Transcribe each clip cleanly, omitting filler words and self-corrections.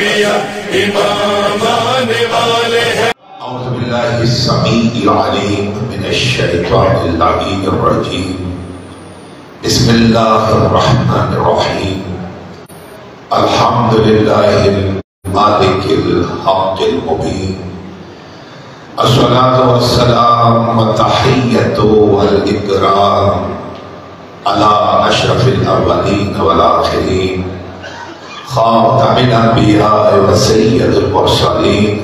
امام آنے والے ہیں۔ اعوذ باللہ السمیع العلیم من الشیطان اللعین الرجیم۔ بسم اللہ الرحمن الرحیم۔ الحمدللہ المالک الحق المبین۔ الصلاة والسلام والتحیۃ والاکرام علی اشرف الاولین والآخرین خاتم الانبیاء و سید المرسلین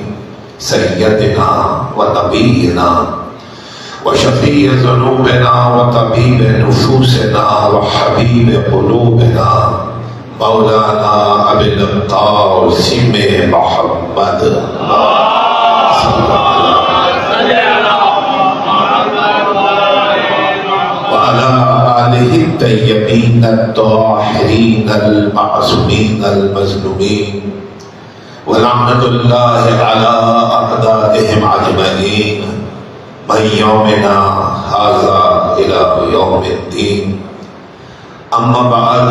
سیدنا و نبینا و شفیع ذنوبنا و طبیب نفوسنا و حبیب قلوبنا مولانا ابی القاسم محمد صلی اللہ آلہ الطیبین الطاہرین المعصومین المظلومین ولعنت اللہ علی اعدائہم اجمعین من یومنا ھذا الی یوم الدین۔ اما بعد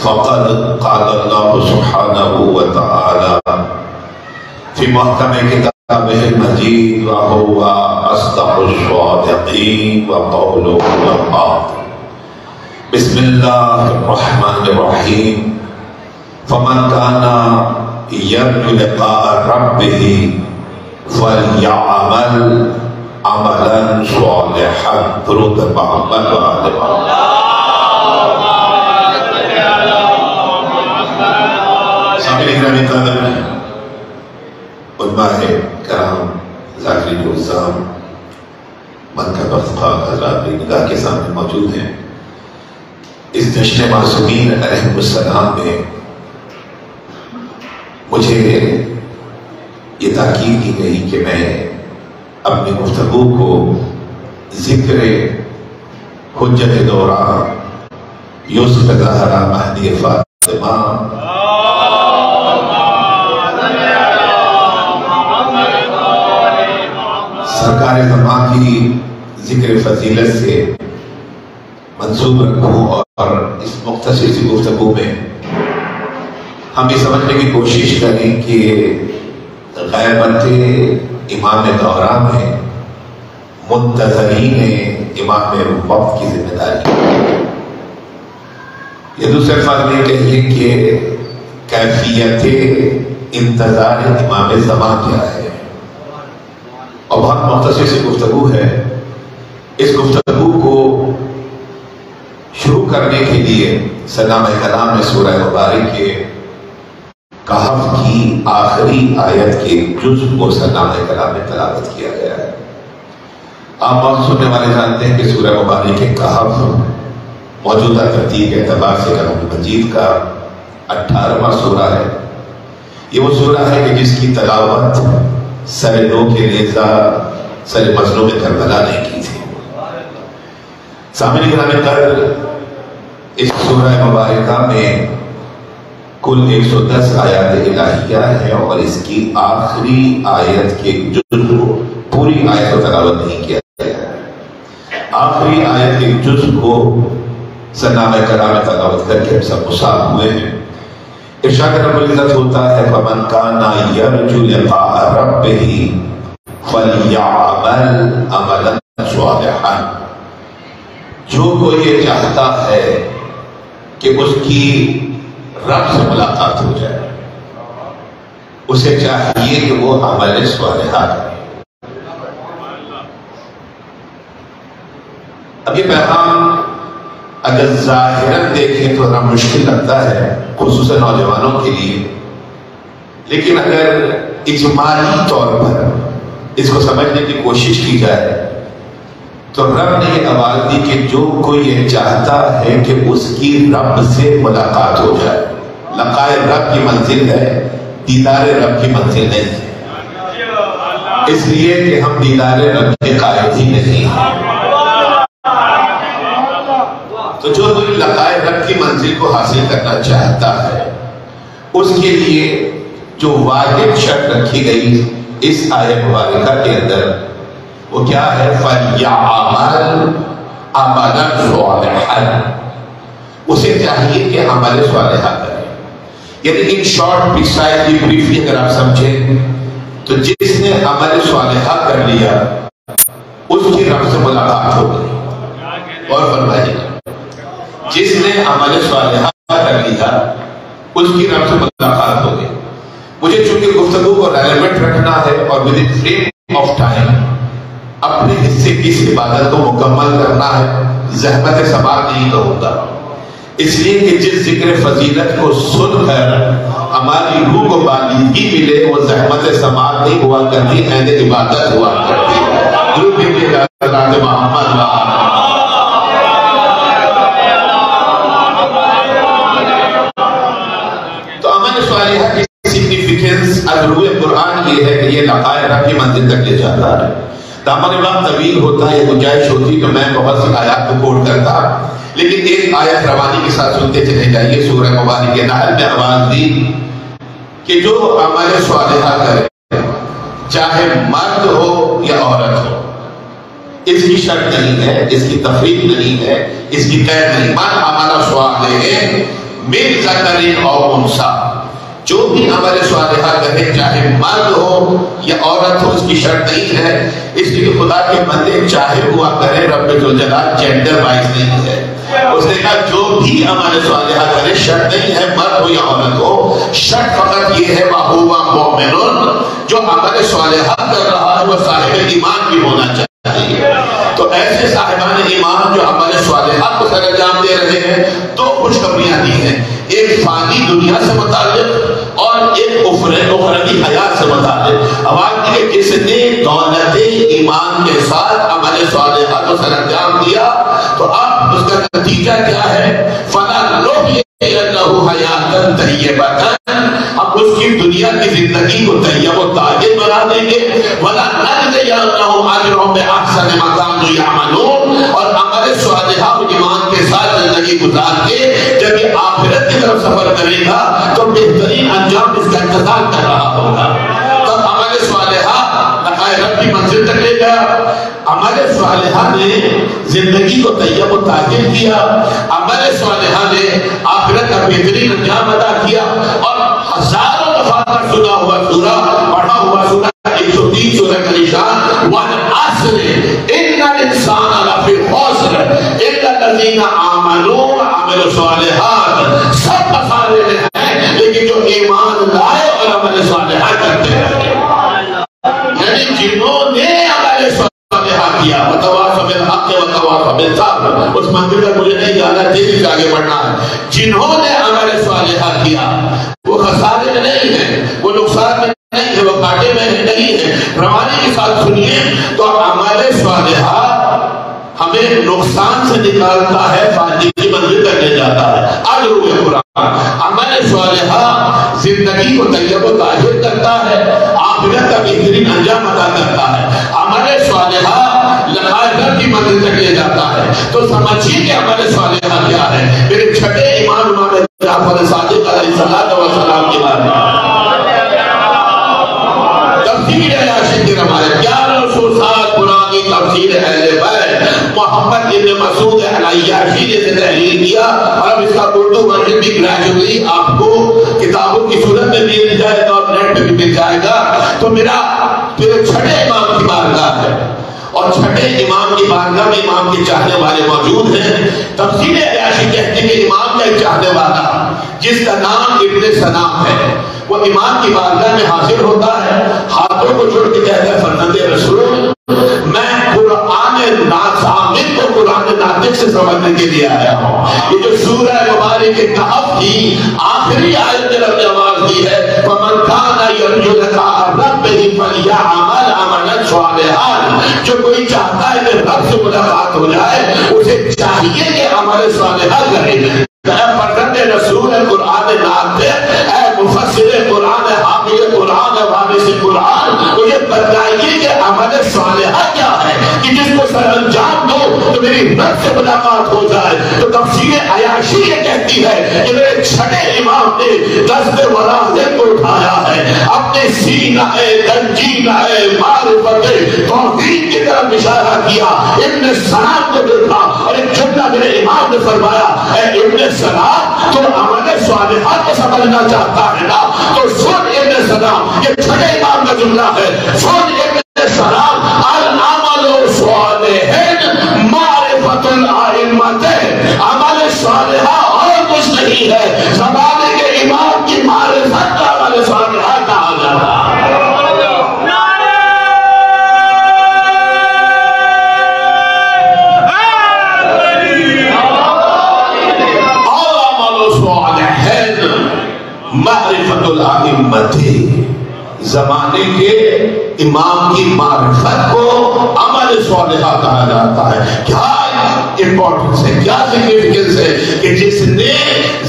فقد قال اللہ سبحانہ وتعالی فی محکم کتابہ المجید وہو اصدق الصادقین وقولہ الحق۔ بسم اللہ الرحمن الرحیم۔ فمن کان یرجو لقاء ربہ فلیعمل عملا صالحا۔ درود محمد و آل محمد۔ سامعین گرامی قدر، علماء کرام، ذاکرین العظام، منقبہ خواہ حضرات بھی نگاہ کے سامنے موجود ہیں۔ اس جشن معصومین علیہ السلام میں مجھے یہ تاکید کی گئی کہ میں اپنی گفتگو کو ذکر حجت دوران یوسف زہرا مہدی فاطمہ سرکار زمان کی ذکر فضیلت سے منسوب رکھوں اور اس مختصر سی گفتگو میں ہم یہ سمجھنے کی کوشش کریں کہ غیبت امام دورہ میں منتظرین امام وقت کی ذمہ داری۔ یہ دوسرے فرق یہ کہیے کہ کیفیت انتظار امام زمان کیا ہے، اور بہت مختصر سی گفتگو ہے۔ اس گفتگو کو شروع کرنے کے لیے سلام کلام میں سورہ مبارک کے کہف کی آخری آیت کے جزء کو سلام کلام میں تلاوت کیا گیا ہے۔ آپ بہت سننے والے جانتے ہیں کہ سورہ مبارک کے کہف موجودہ ترتیب کے اعتبار سے کلام مجید کا 18واں سورہ ہے۔ یہ وہ سورہ ہے کہ جس کی تلاوت سر نو کے نیزہ سر مظلوم کربلا نے کی تھی۔ سامعین گرامی قدر، اس سورہ مبارکہ میں کل 110 آیات الہیہ ہیں، اور اس کی آخری آیت کے جزء کو، پوری آیت کو تلاوت نہیں کیا گیا ہے۔ آخری آیت کے جزء کو سلام کلام تلاوت کر کے ہم سب مصاب ہوئے ہیں۔ ارشاد رب العزت ہوتا ہے فَمَنْ كَانَ يَرْجُو لِقَاءَ رَبِّهِ فَلْيَعْمَلْ عَمَلًا صَالِحًا۔ جو کوئی یہ چاہتا ہے کہ اس کی رب سے ملاقات ہو جائے، اسے چاہیے کہ وہ عمل صالحہ کرے۔ اب یہ پیغام اگر ظاہراً دیکھیں تو ذرا مشکل لگتا ہے، خصوصاً نوجوانوں کے لیے، لیکن اگر اجمالی طور پر اس کو سمجھنے کی کوشش کی جائے تو رب نے یہ آواز دی کہ جو کوئی یہ چاہتا ہے کہ اس کی رب سے ملاقات ہو جائے۔ لقائے رب کی منزل ہے، دیدار رب کی منزل نہیں ہے، اس لیے کہ ہم دیدار رب کے قائل ہی نہیں ہیں۔ تو جو کوئی لقائے رب کی منزل کو حاصل کرنا چاہتا ہے، اس کے لیے جو واجب شرط رکھی گئی اس آیت مبارکہ کے اندر وہ کیا ہے؟ فَلْيَعْمَلْ عَمَلًا صَالِحًا۔ اسے چاہیے کہ عمل صالحہ کرے، یعنی ان شارٹ پریسائزلی بریفلی اگر آپ سمجھیں تو جس نے عمل صالحہ کر لیا اس کی رب سے ملاقات ہو گئی. اور فرمائیے جس نے عمل صالحہ کر لیا اس کی رب سے ملاقات ہو گئی. مجھے چونکہ گفتگو کو ریلیونٹ رکھنا ہے اور with in frame of time اپنے حصے کی اس عبادت کو مکمل کرنا ہے، زحمت سماع نہیں کروں گا، اس لیے کہ جس ذکر فضیلت کو سن کر ہماری روح کو بالغی ملے وہ زحمت سماع نہیں ہوا کرتی، عین عبادت ہوا کرتی. درود پڑھیے حضرت محمد تو عمل صالحہ کی سگنیفیکنس از روح قرآن یہ ہے کہ یہ لقائے رب کی منزل تک لے جاتا ہے. دامن وقت طویل ہوتا ہے، گنجائش ہوتی تو میں بہت سی آیات کو کوٹ کرتا، لیکن ایک آیت روانی کے ساتھ سنتے چلے جائیے. سورہ مبارکہ نحل میں آواز دی کہ جو عمل صالحہ کرے چاہے مرد ہو یا عورت ہو، اس کی شرط نہیں ہے، اس کی تفریق نہیں ہے، اس کی قید نہیں. من عمل صالحا من ذکر او انثی، جو بھی عمل صالحہ کرے چاہے مرد ہو یا عورت ہو، اس کی شرط نہیں ہے. اس لیے خدا کے بندے چاہے ہوا کرے، رب ذوالجلال جینڈر وائز نہیں ہے. اس نے کہا جو بھی عمل صالحہ کرے، شرط نہیں ہے مرد ہو یا عورت ہو، شرط فقط یہ ہے وَهُوَ مُؤْمِنٌ، جو عمل صالحہ کر رہا ہے وہ صاحب ایمان بھی ہونا چاہیے. تو ایسے صاحبان ایمان جو عمل صالحہ کو سر انجام دے رہے ہیں دو خوشخبریاں دی ہیں، ایک فانی دنیا سے متعلق اور ایک اخروی حیات سے متعلق. آواز دی کہ جس نے دولت ایمان کے ساتھ عمل صالحہ کو سر انجام دیا تو اب اس کا نتیجہ کیا ہے؟ فَلَنُحْيِيَنَّهُ حَيَاةً طَيِّبَةً، ہم اس کی دنیا کی زندگی کو طیب و طاہر بنا دیں گے. وَلَنَجْزِيَنَّهُمْ أَجْرَهُم بِأَحْسَنِ مَا كَانُوا يَعْمَلُونَ، اور عمل صالحہ و ایمان کے ساتھ زندگی گزار کے جب یہ آخرت کی طرف سفر کرے گا تو بہترین انجام اس کا انتظار کر رہا ہوگا. تب عمل صالحہ لقائے رب کی منزل تک لے گیا. عمل صالحہ نے زندگی کو طیب و طاہر کیا، عمل صالحہ نے آخرت کا بہترین انجام ادا کیا. اور ہزاروں دفعہ سنا ہوا سورہ، پڑھا ہوا سورہ 103 سورہ کلیشان، وَالْعَصْرِ إِنَّ الْإِنسَانَ لَفِي خُسْرٍ إِلَّا الَّذِينَ آمَنُوا وَعَمِلُوا الصَّالِحَاتِ، سب خسارے میں ہیں لیکن جو ایمان لائے اور عمل صالحہ کرتے ہیں، یعنی جنہوں نے عمل صالحہ کیا. وَتَوَاصَوْا بِالْحَقِّ وَتَوَاصَوْا بِالصَّبْرِ، اس منزل کا مجھے نہیں جانا، تیزی سے آگے بڑھنا ہے. جنہوں نے عمل صالحہ کیا وہ خسارے میں نہیں ہیں، وہ نقصان میں نہیں ہے، وہ گھاٹے میں نہیں ہے. روانی کے ساتھ سنیے تو عمل صالحہ ہمیں نقصان سے نکالتا ہے، فائدے کی منزل تک لے جاتا ہے. آج روح قرآن عمل صالحہ زندگی کو طیب و طاہر کرتا ہے، آخرت کا بہترین انجام ادا کرتا ہے. عمل صالحہ لقائے رب کی منزل تک لے جاتا ہے. تو سمجھیے کہ عمل صالحہ کیا ہے. میرے چھٹے امام جعفر صادق علیہ السلام کے بارے میں تفسیر عیاشی کے روایت 1100 سال پرانی تفسیر اہل بیت محمد ابن مسعود عیاشی نے تحریر کیا، اور اس کا اردو ورژن بھی گریجولی آپ کو کتابوں کی صورت میں بھی مل جائے گا اور نیٹ پہ بھی مل جائے گا. تو میرا چھٹے امام کی بارگاہ ہے، اور چھٹے امام کی بارگاہ میں امام کے چاہنے والے موجود ہیں. تفسیر عیاشی کہتے ہیں کہ امام کا ایک چاہنے والا جس کا نام ابن سلام ہے، وہ امام کی بارگاہ میں حاضر ہوتا ہے، ہاتھوں کو جوڑ کے کہتا ہے فرزند رسول میں قرآن ناظامن کو قرآن ناطق سے سمجھنے کے لیے آیا ہوں. یہ جو سورہ مبارک کہف کی آخری آیت میں رب نے آواز دی ہے فَمَنْ كَانَ يَرْجُو لِقَاءَ رَبِّهِ فَلْيَعْمَلْ عَمَلًا صَالِحًا، جو کوئی چاہتا ہے کہ رب سے ملاقات ہو جائے اسے چاہیے کہ عمل صالحہ کرے. اے فرزند رسول قرآن ناطق، اے مفسر قرآن، حافظ قرآن، وارث قرآن، مجھے بتائیے کہ عمل صالحہ کیا ہے کہ جس کو سر انجام دو تو میری رب سے ملاقات ہو جائے. تو تفسیر عیاشی یہ کہتی ہے کہ میرے چھٹے امام نے دست وراثت کو اٹھایا ہے، اپنے سینہ تنجینہ معرفت توحید کی طرف اشارہ کیا، ابن سلام کو دیکھا اور ایک جملہ میرے امام نے فرمایا اے ابن سلام تو عمل صالحہ کو سمجھنا چاہتا ہے نا تو سن ابن سلام، یہ چھٹے امام کا جملہ ہے، سن ابن سلام العمل صالح معرفت الائمۃ، عمل صالحہ اور کچھ نہیں ہے، زمانے کے امام کی معرفت کا عمل صالحہ کہا جاتا ہے۔ معرفت الائمۃ، زمانے کے امام کی معرفت کو عمل صالحہ کہا جاتا ہے۔ کیا امپورٹنس ہے، کیا سگنیفیکنس ہے کہ جس نے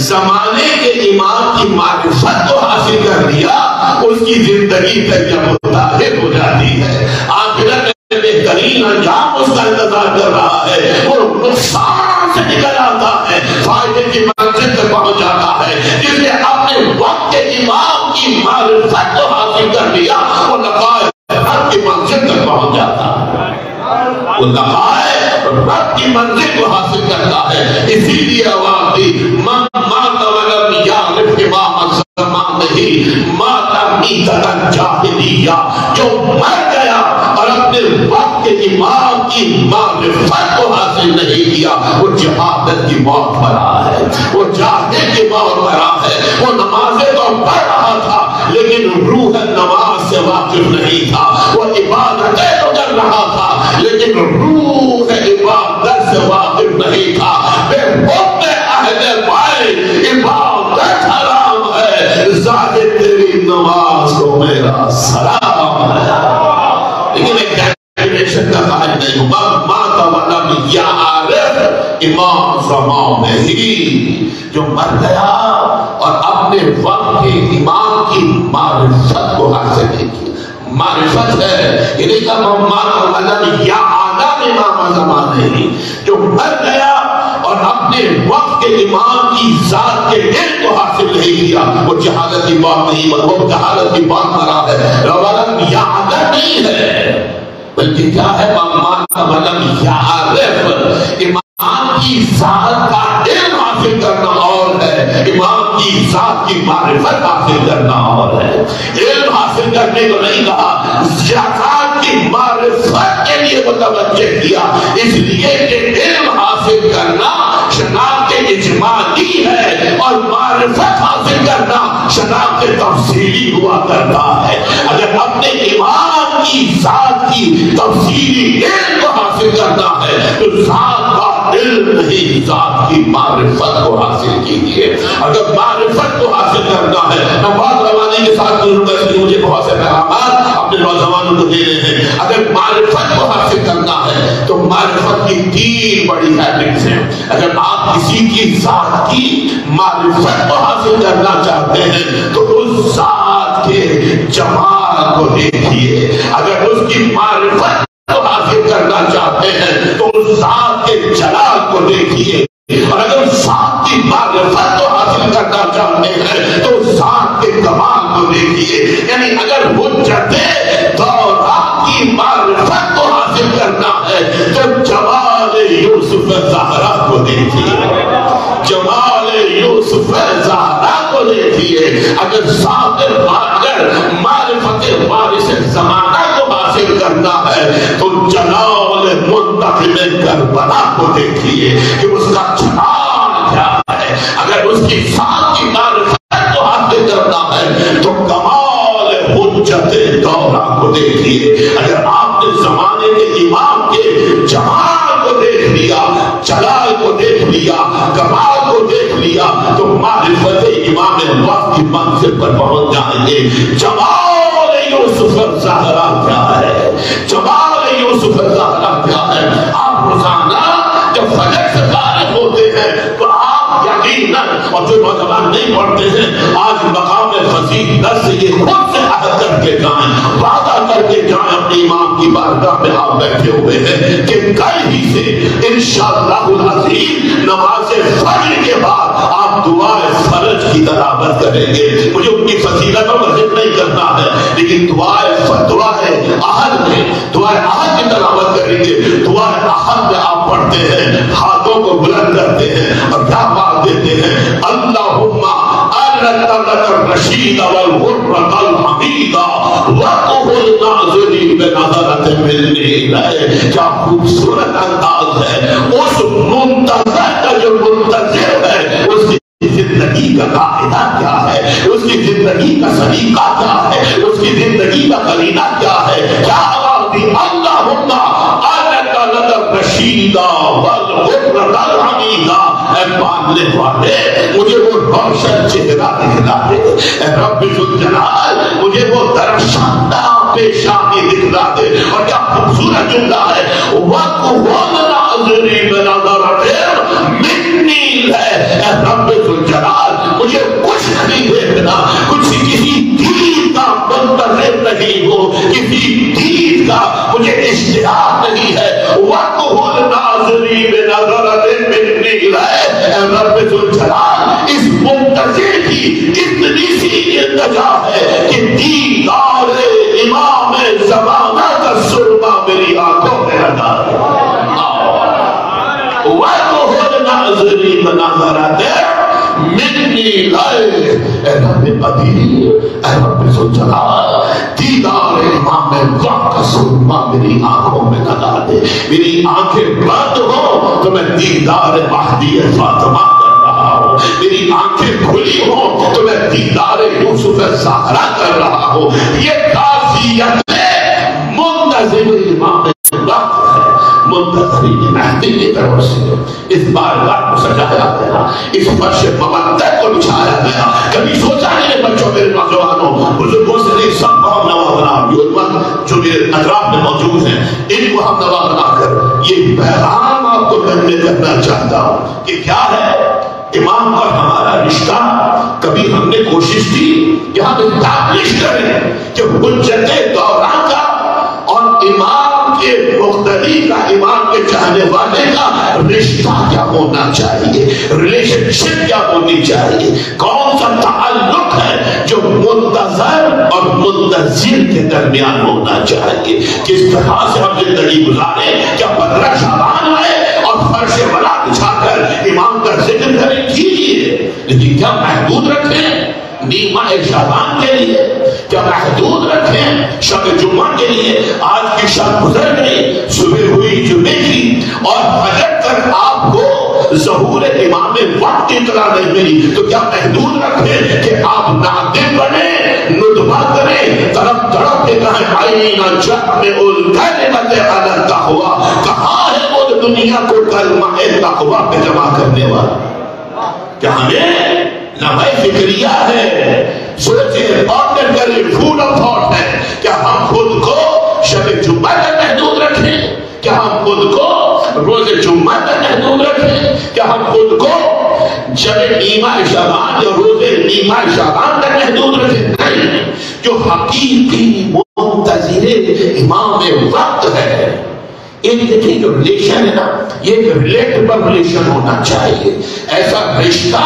زمانے کے امام کی معرفت کو حاصل کر لیا اس کی زندگی طیب و طاہر ہو جاتی ہے، آخرت میں بہترین انجام اس کا انتظار کر رہا ہے، وہ نقصان سے نکل آتا ہے، فائدے کی منزل تک پہنچ جاتا ہے۔ جس نے اپنے وقت کے امام کی معرفت کو حاصل کر لیا وہ لقائے رب کی منزل تک پہنچ جاتا ہے، وہ لقائے رب کی منزل کو حاصل کرتا ہے۔ اسی لیے آواز دی من مات ولم یعرف امام الزمان نہیں مات میتۃ الجاہلیہ، جو مر گیا اور اپنے وقت کے امام کی معرفت کو حاصل نہیں کیا وہ جہالت کی موت مرا ہے، وہ جاہل کی موت مرا ہے۔ وہ نمازیں تو پڑھ رہا تھا لیکن روح نماز سے واقف نہیں تھا، وہ عبادتیں تو کر رہا تھا لیکن روح عبادت سے واقف نہیں تھا۔ بے حکم اہل بیت عبادت حرام ہے، زاہد تیری نماز کو میرا سلام ہے۔ لیکن ایک ڈیفینیشن کا قائل نہیں ہوں، مات ولم یعرف امام زمان نہیں، جو مر گیا اور اپنے وقت کے امام کی معرفت کو حاصل نہیں کی۔ معرفت ہے یہ نہیں کہا مات ولم یعلم امام زمان نہیں، جو مر گیا اور اپنے وقت کے امام کی ذات کے علم کو حاصل نہیں کیا وہ جہالت کی بات نہیں، وہ جہالت کی بات مرا ہے، ولم یعلم نہیں ہے بلکہ کیا ہے مات ولم یعرف، امام کی ذات کا علم حاصل کرنا اور ہے، امام کی ذات کی معرفت حاصل کرنا اور ہے۔ علم حاصل کرنے کو نہیں کہا، ذات کی معرفت کے لیے متوجہ کیا، اس لیے کہ علم حاصل کرنا شناخت اجمالی ہے اور معرفت حاصل کرنا شناخت تفصیلی ہوا کرتا ہے۔ اگر اپنے امام کی ذات کی تفصیلی علم کو حاصل کرنا ہے تو ذات کا علم نہیں، ذات کی معرفت کو حاصل کیجیے۔ اگر معرفت کو حاصل کرنا ہے، میں بات روانی کے ساتھ کروں گا اس لیے مجھے بہت سے پیغامات اپنے نوجوانوں کو دینے ہیں۔ اگر معرفت کو حاصل کرنا ہے تو معرفت کی تین بڑی ہیبٹس ہیں۔ اگر آپ کسی کی ذات کی معرفت کو حاصل کرنا چاہتے ہیں تو اس ذات کے جمال کو دیکھیے، اگر اس کی معرفت کو حاصل کرنا چاہتے ہیں تو اس ذات کے جلال کو دیکھیے، اور اگر اس ذات کی معرفت کو حاصل کرنا چاہتے ہیں تو اس ذات کے کمال کو دیکھیے۔ یعنی اگر حجت دورہ کی معرفت کو حاصل کرنا ہے تو جمال یوسف زہرا کو دیکھیے، جمال یوسف زہرا کو دیکھیے۔ اگر معرفت وارث زمانہ کو حاصل کرنا ہے تو جلال منتقم کربلا کو دیکھیے کہ اس کا جلال کیا ہے۔ اگر اس کی ذات کی معرفت کو حاصل کرنا ہے تو کمال حجت دورہ کو دیکھیے۔ اگر آپ نے زمانے کے امام کے جمال کو دیکھ لیا، جلال کو دیکھ لیا، کمال کو دیکھ لیا تو معرفت امام وقت کی منزل پر پہنچ جائیں گے۔ جمال یوسف زہرا کیا ہے، جمال یوسف زہرا کیا ہے۔ آپ روزانہ جب فجر سے فارغ ہوتے ہیں تو آپ یقیناً، اور جو نوجوان نہیں پڑھتے ہیں آج مقام فضیل درس سے یہ خود سے عہد کر کے جائیں، وعدہ کر کے جائیں اپنے امام کی بارگاہ میں آپ بیٹھے ہوئے ہیں کہ کل ہی سے انشاءاللہ العظیم نماز فجر کے بعد آپ دعائے فرج کی تلاوت کریں گے۔ مجھے ان کی فضیلتوں کا ذکر نہیں کرنا ہے لیکن دعائے احد میں دعائے احد کی تلاوت کریں گے۔ دعائے احد میں آپ آپ پڑھتے ہیں، ہاتھوں کو بلند کرتے ہیں اور کیا بات دیتے ہیں، اللہم ارنک الرشید والغرۃ الحمید وقف الناظرین بنظرۃ منی الیہ۔ کیا خوبصورت انداز ہے اس منتظر کا، جو منتظر ہے اس کی زندگی کا قاعدہ کیا ہے، اس کی زندگی کا سلیقہ کیا ہے، اس کی زندگی کا قرینہ کیا ہے، کیا آواز دی، اللہم ارنک الرشید والغرۃ الحمید۔ اے ماننے والے مجھے وہ روشن چہرہ دکھلا دے، اے رب ذوالجلال مجھے وہ درخشندہ پیشانی دکھلا دے۔ اور کیا خوبصورت جملہ ہے، وَقُفُ النَّاظِرِينَ بِنَظَرَةٍ مِنِّي، اے رب ذوالجلال مجھے کچھ نہیں دیکھنا، کچھ کسی دید کا منتظر نہیں ہو، کسی دید کا مجھے اشتہار نہیں ہے۔ وَقُفُ النَّاظِرِينَ بِنَظَرَةٍ مِنِّي، اے رب ذوالجلال اس منتظر کی اتنی سی التجا ہے کہ دیدار امام زمانہ کا سرما میری آنکھوں میں لگا ہے۔ وَقُفُ النَّاظِرِينَ بِنَظَرَةٍ مِنِّي الیہ، اے رب قدیر، اے رب ذوالجلال دیدار امام وقت کا سرما میری آنکھوں میں لگا دے۔ میری آنکھیں بند ہوں تو میں دیدار مہدی فاطمہ کر رہا ہوں، میری آنکھیں کھلی ہوں تو میں دیدار یوسف زہرا کر رہا ہوں۔ یہ کافیت منتظر امام وقت ہے، منتظرین مہدی کی طرف سے اس بارگاہ کو سجایا گیا، اس فرش مودت کو بچھایا گیا۔ کبھی سوچا نہیں بچوں، میرے نوجوانوں، بزرگوں سے نہیں، سب کو ہم نوا بنا، یوتھ جو میرے اطراف میں موجود ہیں ان کو ہم نوا بنا کر یہ پیغام آپ کو میں کرنا چاہتا ہوں کہ کیا ہے امام اور ہمارا رشتہ۔ کبھی ہم نے کوشش کی کہ ہم اسٹیبلش کریں کہ حجت دوران کا اور امام کے مختلف کا، امام کے چاہنے والے کا رشتہ کیا ہونا چاہیے، ریلیشن شپ کیا ہونی چاہیے، کون سا تعلق ہے جو منتظر اور منتظر کے درمیان ہونا چاہیے، کس طرح سے ہم زندگی گزاریں۔ کیا 15 شعبان آئے اور فرش بلا بچھا کر امام کا ذکر کریں، کیجیے، لیکن کیا محدود رکھیں نیمہ شعبان کے لیے، کیا محدود رکھیں شب جمعہ کے لیے۔ آج کی شب گزر گئی، صبح ہوئی جمعے کی اور فجر تک آپ کو ظہور امام وقت کی اطلاع نہیں ملی، تو کیا محدود رکھیں کہ آپ نادم بنیں، ندبہ کریں، طرف طرف کے کہیں آئینہ جمع الکلمت علی التقویٰ، کہاں ہے وہ دنیا کو کلمہ تقویٰ پہ جمع کرنے والا؟ کیا ہمیں لمحہ فکریہ ہے، سوچیں پاکر کریں، فول آف تھاٹ ہے، کیا ہم خود کو شب جمعہ تک محدود رکھیں، کیا ہم خود کو روز جمعہ تک محدود رکھیں، کیا ہم خود کو شب نیمہ شعبان یا روز نیمہ شعبان تک محدود رکھیں؟ نہیں، جو حقیقی منتظر امام وقت ہے، ایک دیکھیں جو ریلیشن ہے نا، یہ ایک ریلیٹیبل ریلیشن ہونا چاہیے، ایسا رشتہ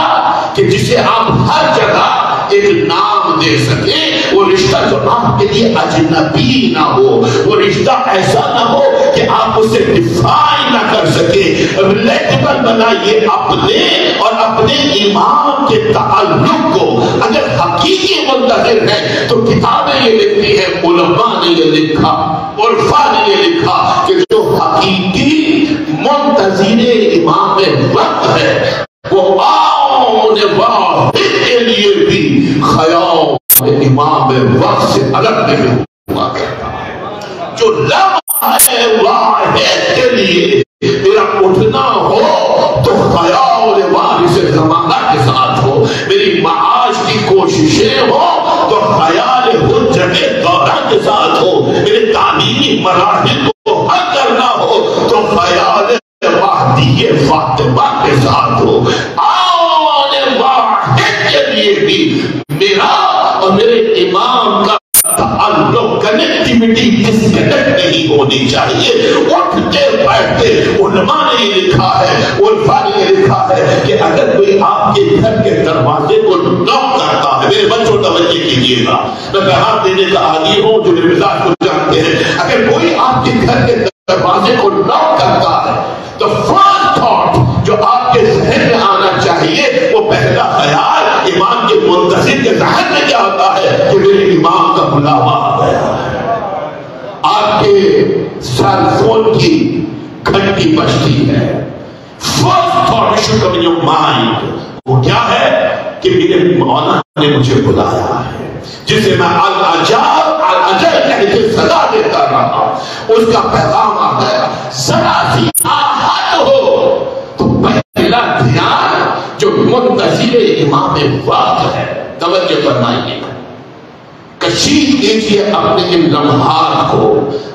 کہ جسے آپ ہر جگہ ایک نام دے سکیں، وہ رشتہ جو آپ کے لیے اجنبی نہ ہو، وہ رشتہ ایسا نہ ہو کہ آپ اسے ڈیفائن نہ کر سکیں، ریلیٹیبل بنائیے اپنے اور اپنے امام کے تعلق کو۔ اگر حقیقی منتظر ہے تو کتابیں یہ لکھتی ہیں، علماء نے یہ لکھا، عرفاء نے یہ لکھا کہ جو حقیقی منتظر امام وقت ہے وہ آن واحد کے لیے بھی خیال امام وقت سے الگ نہیں ہوا کرتا۔ جو لمحہ واحد کے لیے میرا اٹھنا ہو تو خیال وارث زمانہ کے ساتھ ہو، میری معاش کی کوششیں ہو تو خیال حجت دوران کے ساتھ ہو، میرے تعلیمی مراحل کو حل کرنا ہو تو خیال وحدی فاطمہ کے ساتھ ہو۔ آن واحد کے لیے بھی میرا اور میرے امام کا تعلق، کنیکٹیوٹی ڈسکنیکٹ نہیں ہونی چاہیے۔ اٹھتے بیٹھتے علماء نے یہ لکھا ہے، عرفاء نے یہ لکھا ہے کہ اگر کوئی آپ کے گھر کے دروازے کو نوک کرتا ہے، میرے بچوں توجہ کیجیے گا، میں پیغام دینے کا عادی ہوں جو میرے مزاج کو جانتے ہیں، اگر کوئی آپ کے گھر کے دروازے کو لاک کرتا ہے تو فرسٹ تھاٹ جو آپ کے ذہن میں آنا چاہیے وہ پہلا خیال امام کے منتظر کے ذہن میں کیا آتا ہے کہ میرے امام کا بلاوا آ گیا ہے. آپ کے سیل فون کی گھنٹی بجتی ہے. First thought should come in your mind. وہ کیا ہے کہ میرے مولا نے مجھے بلایا ہے جسے میں العجل کہہ کے صدا دیتا رہا. اس کا پیغام آ گیا. ذرا سی آہت ہو تو پہلا دھیان جو منتظر امام وقت ہے. توجہ فرمائیے. کشید کیجئے اپنے ان لمحات کو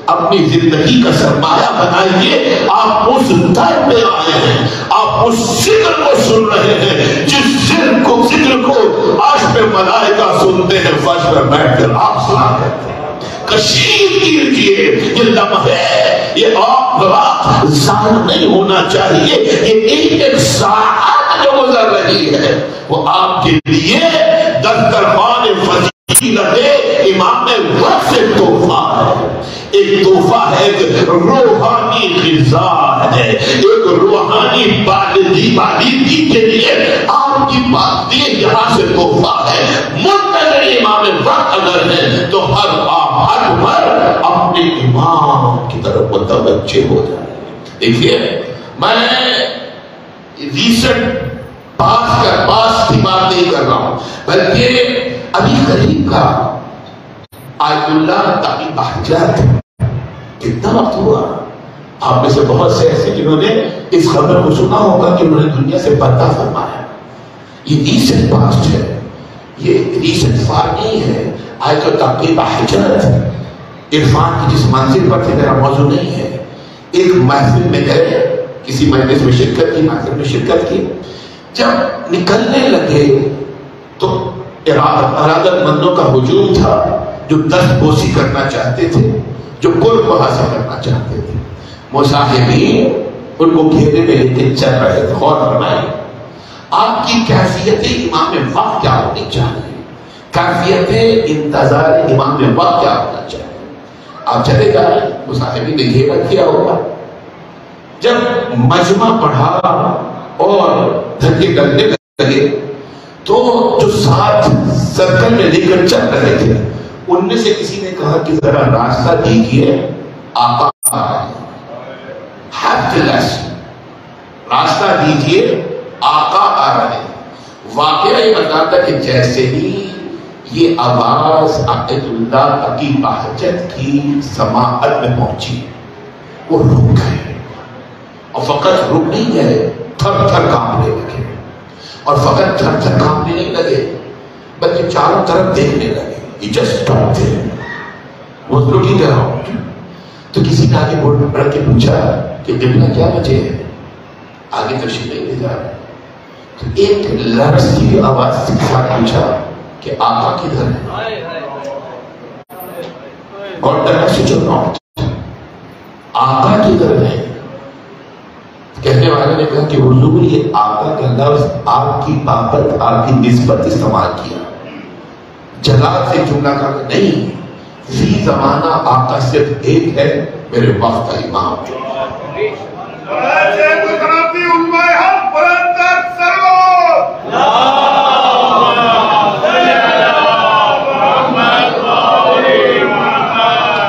اپنی زندگی کا سرمایہ بنائیے. آپ اس در میں آئے ہیں, آپ اس ذکر کو سن رہے ہیں جس ذکر کو عرش پہ ملائکہ سنتے ہیں, فرش پر بیٹھ کر آپ سنا کرتے ہیں. کشید کیجئے یہ لمحے, یہ آپ ضائع نہیں ہونا چاہیے. یہ ایک ساعت جو گزر رہی ہے وہ آپ کے لیے دسترخوان فضیلت امام وقت سے تحفہ ہے. ایک تحفہ ہے, ایک روحانی غذا ہے, ایک روحانی بالدی کے لیے آپ کی بات یہاں سے تحفہ ہے. منتظر امام وقت اگر ہے تو ہر بار اپنے امام کی طرف متوجہ ہو جائے. دیکھیے میں ریسنٹ پاس کی بات نہیں کر رہا ہوں, بلکہ ابھی قریب کا آیت اللہ تقی بہجت کتنا وقت ہوا. آپ میں سے بہت سے ایسے جنہوں نے اس خبر کو سنا ہوگا کہ انہوں نے دنیا سے پردہ فرمایا. یہ ریسنٹ پاسٹ ہے, یہ ریسنٹ فار نہیں ہے. آیت تقی بہجت عرفان کی جس منزل پر تھے میرا موضوع نہیں ہے. ایک محفل میں گئے, کسی مجلس میں شرکت کی, محفل میں شرکت کی. جب نکلنے لگے تو ارادت مندوں کا ہجوم تھا جو دست بوسی کرنا چاہتے تھے, جو قرب حاصل کرنا چاہتے تھے. مصاحبین ان کو گھیرے میں لے کے چل رہے تھے. غور فرمائیں آپ کی کیفیت امام وقت کیا ہونی چاہیے, کیفیت انتظار امام وقت کیا ہونا چاہیے. آپ چلے جا رہے, مصاحبین نے گھیرا کیا ہوگا. جب مجمع پڑھا اور دھکے لگنے لگے تو جو ساتھ سرکل میں لے کر چل رہے تھے ان میں سے کسی نے کہا کہ ذرا راستہ دیکھیے, آقا آ رہے ہیں. راستہ دیجیے, آقا آ رہے ہیں. واقعہ یہ بتاتا کہ جیسے ہی یہ آواز آیت اللہ تقی بہجت کی سماعت میں پہنچی وہ رک گئے, اور فقط رک نہیں گئے, تھر تھر کانپنے لگے. اور فقط تھر تھر کانپنے نہیں لگے بلکہ چاروں طرف دیکھنے لگے. He just stopped there. Was looking around. تو کسی نے آگے بڑھ کے پوچھا کہ قبلہ کیا وجہ ہے, آگے تشریف نہیں لے جا رہے. تو ایک لفظ کی آواز سے پوچھا کہ آقا کدھر ہے. Got the message or not? آقا کدھر ہے. کہنے والے نے کہا کہ حضور یہ آقا کا لفظ آپ کی بابت, آپ کی نسبت استعمال کیا, جلال سے جملہ کا نہیں. فی زمانہ آقا صرف ایک ہے, میرے وقت کا امام.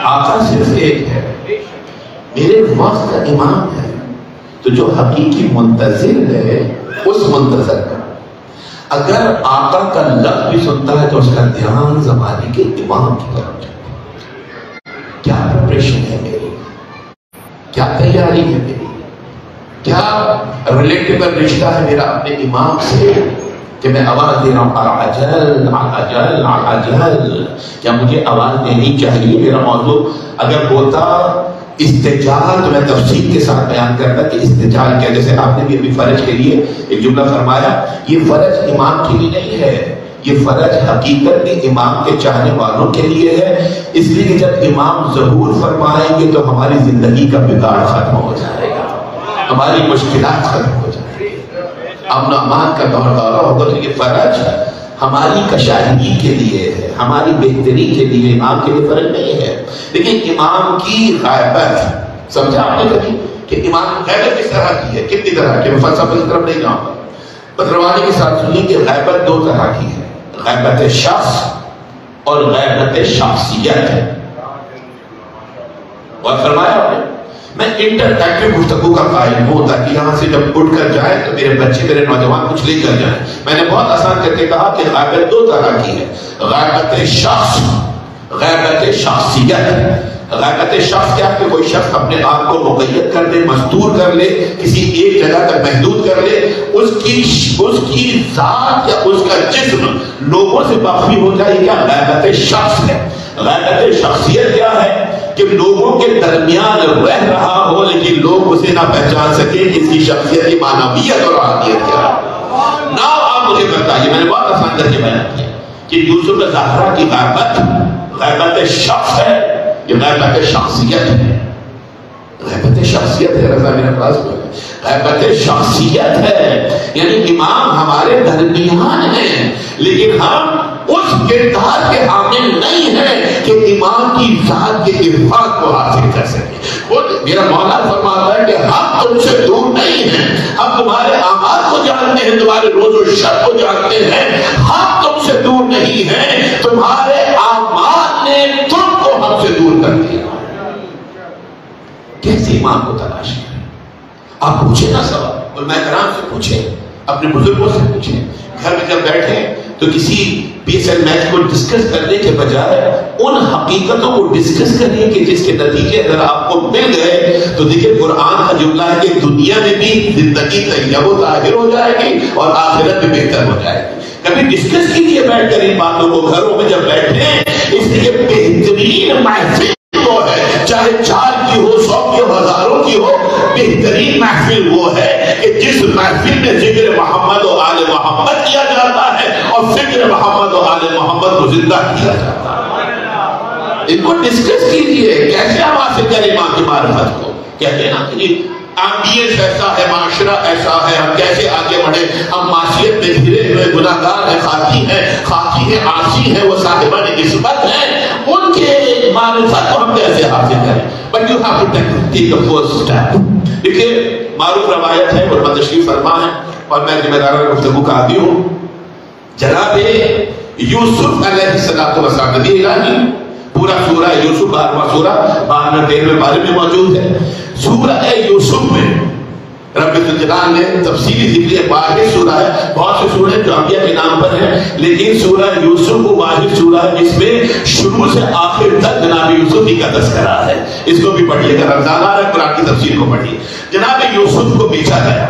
آقا صرف ایک ہے, میرے وقت کا امام ہے. تو جو حقیقی منتظر ہے اس منتظر کا اگر آقا کا لفظ بھی سنتا ہے تو اس کا دھیان زمانے کے امام کی طرف جاتا ہے. کیا پریپریشن ہے میری, کیا تیاری ہے میری, کیا ریلیٹیبل رشتہ ہے میرا اپنے امام سے کہ میں آواز دے رہا ہوں العجل العجل العجل. کیا مجھے آواز دینی چاہیے. میرا موضوع اگر ہوتا استجال تو میں تفصیل کے ساتھ بیان کرتا کہ استجال کیا. جیسے آپ نے بھی ابھی فرج کے لیے ایک جملہ فرمایا, یہ فرج امام کے لیے نہیں ہے, یہ فرج حقیقت میں امام کے چاہنے والوں کے لیے ہے. اس لیے کہ جب امام ظہور فرمائیں گے تو ہماری زندگی کا بگاڑ ختم ہو جائے گا, ہماری مشکلات ختم ہو جائیں گی, امن و امان کا دور دورہ ہوگا. تو یہ فرج ہماری کشادگی کے لیے ہے, ہماری بہتری کے لیے, امام کے لیے فرض نہیں ہے. لیکن امام کی غیبت سمجھا آپ نے کبھی کہ ایمان غیبت کس طرح کی ہے؟ کتنی طرح کی؟ میں فلسفے کی طرف نہیں جاؤں گا، بدروانی کے ساتھ سنیے کہ غیبت دو طرح کی ہے، غیبت شخص اور غیبت شخصیت ہے۔ اور فرمایا آپ نے میں انٹر-ایکٹیو گفتگو کا قائل ہوں تاکہ یہاں سے جب اٹھ کر جائیں تو میرے بچے میرے نوجوان کچھ لے کر جائیں۔ میں نے بہت آسان کر کے کہا کہ غیبت دو طرح کی ہے، غیبت شخص، غیبت شخصیت۔ غیبت شخص کیا کہ کوئی شخص اپنے آپ کو مقید کر لے، مستور کر لے، کسی ایک جگہ تک محدود کر لے، اس کی ذات یا اس کا جسم لوگوں سے مخفی ہو جائے، کیا غیبت شخص ہے۔ غیبت شخصیت کیا ہے کہ لوگوں کے درمیان رہ رہا ہو لیکن لوگ اسے نہ پہچان سکے کہ اس کی شخصیت کی معنویت اور اہمیت کیا ہے۔ نہ آپ مجھے بتائیے، میں نے بہت آسان کر کے بیان کیا کہ یوسف زہرا کی غیبت شخص ہے، یہ غیبت شخصیت ہے۔ غیبت شخصیت ہے، رضا میرے پاس غیبت شخصیت ہے، یعنی امام ہمارے درمیان ہیں لیکن ہم اس کردار کے حامل نہیں ہیں کہ امام کی ذات کے ارفاق کو حاصل کر سکیں۔ میرا مولا فرماتا ہے کہ ہم تم سے دور نہیں ہیں، ہم تمہارے اعمال کو جانتے ہیں، تمہارے روز و شب کو جانتے ہیں، ہم تم سے دور نہیں ہیں، تمہارے اعمال نے تم کو ہم سے دور کر دیا۔ کیسے امام کو تلاش کریں؟ آپ پوچھیں نا سوال، علماء کرام سے پوچھیں، اپنے بزرگوں سے پوچھیں، گھر میں جب بیٹھیں تو کسی پی ایس ایل میچ کو ڈسکس کرنے کے بجائے ان حقیقتوں کو ڈسکس کریں کہ جس کے نتیجے اگر آپ کو مل گئے تو دیکھیں قرآن کا جملہ ہے کہ دنیا میں بھی زندگی طیب و طاہر ہو جائے گی اور آخرت میں بہتر ہو جائے گی۔ کبھی ڈسکس کیجئے بیٹھ کر ان باتوں کو گھروں میں جب بیٹھیں، اس لیے بہترین محفل وہ ہے، چاہے 4 کی ہو، 100 کی ہو، ہزاروں کی ہو، بہترین محفل وہ ہے کہ جس محفل میں ذکر محمد و آل محمد کیا جاتا ہے اور فکر محمد و آل محمد کو زندہ کیا جاتا ہے۔ ان کو ڈسکس کیجئے، کیسے ہم حاصل کریں امام کی معرفت کو؟ کہتے ہیں نا کہ ایمبیئنس ایسا ہے، معاشرہ ایسا ہے، ہم کیسے آگے بڑھیں؟ ہم معاشیت میں گھرے ہوئے گناہگار ہیں، خاکی ہیں، عاصی ہیں، وہ صاحبان نسبت ہیں، ان کے معرفت کو ہم کیسے حاصل کریں؟ But you have to take the first step۔ دیکھیں معروف روایت ہے، علماء تشریف فرما ہے اور میں ذمہ دارانہ گفتگو کا عادی ہوں، جناب یوسف علیہ السلام نبی الہی، پورا سورہ یوسف 12واں سورہ 12 13 بارے میں موجود ہے۔ سورہ یوسف میں رب الجلال نے تفصیلی ذکر واحد سورہ ہے، بہت سے سورے جو انبیاء کے نام پر ہیں لیکن سورہ یوسف وہ واحد سورہ ہے جس میں شروع سے آخر تک جناب یوسف ہی کا تذکرہ ہے۔ اس کو بھی پڑھیے، اگر رمضان آ رہا ہے قرآن کی تفسیر کو پڑھیے۔ جناب یوسف کو بیچا گیا،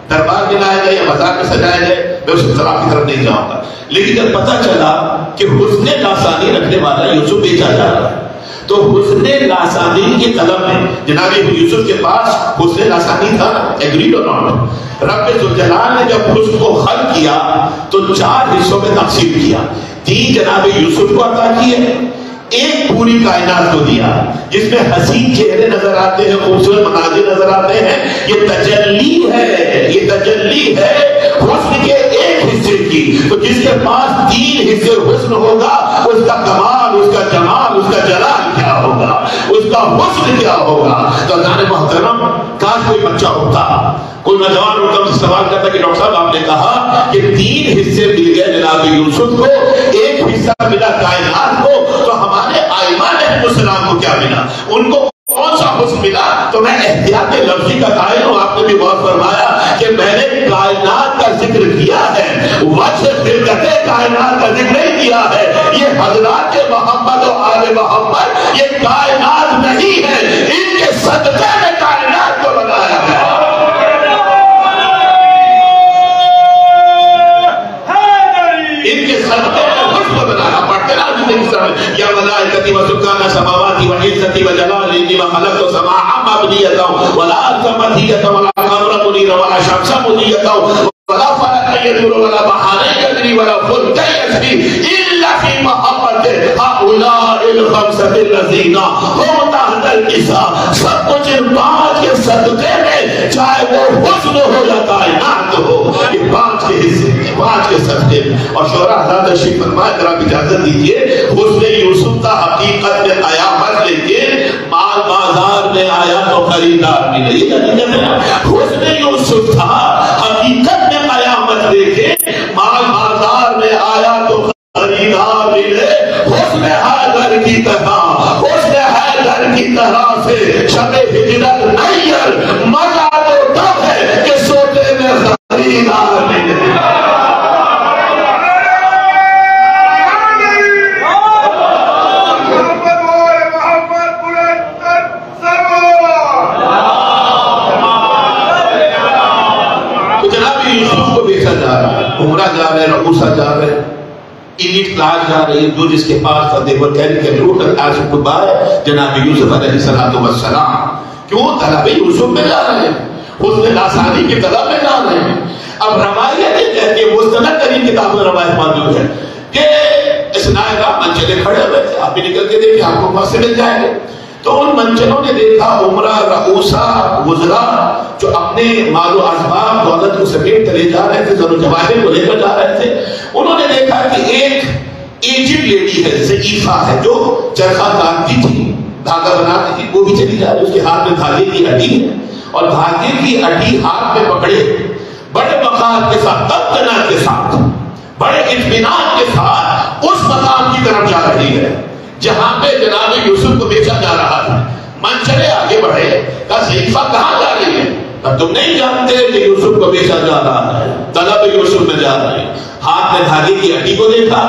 دربار میں لایا گیا یا بازار میں سجایا گیا، میں اس طرح کی طرف نہیں جاؤں گا، لیکن جب پتہ چلا کہ حسن لاسانی رکھنے والا یوسف بیچا جا رہا ہے تو حسن لاسانی کی طلب میں جناب یوسف کے پاس حسن لاسانی تھا، ایگریڈ اور ناٹ۔ رب ذوالجلال نے جب حسن کو خلق کیا تو 4 حصوں میں تقسیم کیا، 3 جناب یوسف کو عطا کیے، ایک پوری کائنات کو دیا جس میں حسین چہرے نظر آتے ہیں، خوبصورت مناظر نظر آتے ہیں۔ یہ تجلی ہے، یہ تجلی ہے حسن کے ایک حصے کی۔ تو جس کے پاس 3 حصے حسن ہوگا اس کا کمال، اس کا جمال، اس کا جلال کیا ہوگا، اس کا حسن کیا ہوگا۔ تو اللہ محترم کاش کوئی بچہ ہوتا، کوئی نوجوان ہوتا سے سوال کرتا کہ ڈاکٹر صاحب آپ نے کہا کہ 3 حصے مل گئے جناب یوسف کو، ایک حصہ ملا کائنات کو، تو ہمارے ائمہ علیہ السلام کو کیا ملا؟ ان کو کون سا حسن ملا؟ تو میں احتیاط لفظی کا قائل ہوں، آپ نے بھی بہت فرمایا کہ میں نے کائنات کا ذکر کیا ہے، وجہ خلقت کائنات کا ذکر نہیں کیا ہے۔ یہ حضرات محمد و آل محمد یہ کائنات نہیں ہے، ان کے صدقے میں کائنات کو بنایا ہے۔ ان کے صدقے میں حسن کو بنایا، پڑھتے نا زندگی سامنے یا ملائکتی و سکانہ سماواتی و عزتی و جلالی لما خلقت سماعا مبنیتا ولا ارض مدیتا ولا قمر منیرا ولا شمس مدیتا ولا فلک یدور ولا بحر یجری ولا فلک یجری الا فی محبت هؤلاء الخمسة الذین هم تحت الإساء۔ سب کچھ ان 5 کے صدقے میں، چاہے وہ حسن ہو یا کائنات ہو، یہ 5 کے حصے، 5 کے صدقے میں۔ اور شعراء حضرات تشریف فرمائے، ذرا اجازت دیجیے، حسن یوسف کا حقیقت میں قیامت، لیکن مال بازار میں آیا تو خریدار ملے. حسن یوسف تھا حقیقت میں قیامت دیکھے. مال بازار میں آیا تو خریدار ملے. حسن حیدر کی طرح، حسن حیدر کی طرح سے شب ہجرت نیر مزہ تو تب ہے کہ سوتے میں خریدار ملے. عمرہ جا رہے ہیں، رعوسہ جا رہے ہیں، ایلیٹ کلاس جا رہی ہے، جو جس کے پاس تھا they were carrying a route and asked to buy جناب یوسف علیہ السلام. کیوں؟ طلب یوسف میں جا رہے ہیں، حسن آسانی کی طلب میں جا رہے ہیں. اب روایت یہ کہتی ہے، مستند ترین کتاب میں روایت موجود ہے کہ اسنائے کا منچلے کھڑے ہوئے تھے. آپ بھی نکل کے دیکھیں، آپ کو وہاں سے مل جائیں گے. تو ان منچلوں نے دیکھا عمرہ، رعوسہ، وزراء جو اپنے مال و اسباب دولت کو سمیٹ چلے جا رہے تھے، زر و جواہر کو لے کر جا رہے تھے. انہوں نے دیکھا کہ ایک ایجڈ لیڈی ہے، ضعیفہ ہے، جو چرخہ کاٹتی تھی، دھاگا بناتی تھی، وہ بھی چلی جا رہی. اس کے ہاتھ میں دھاگے کی اٹی ہے اور دھاگے کی اٹی ہاتھ میں پکڑے بڑے وقار کے ساتھ، تمنا کے ساتھ، بڑے اطمینان کے ساتھ اس مقام کی طرف جا رہی ہے جہاں پہ جناب یوسف کو بیچا جا رہا تھا. منچلے آگے بڑھے، کہا ضعیفہ کہاں جا رہی ہے؟ تم نہیں جانتے کہ یوسف کو بیچا جا رہا ہے، طلب یوسف میں جا رہے ہیں. ہاتھ میں دھاگے کی اٹی کو دیکھا.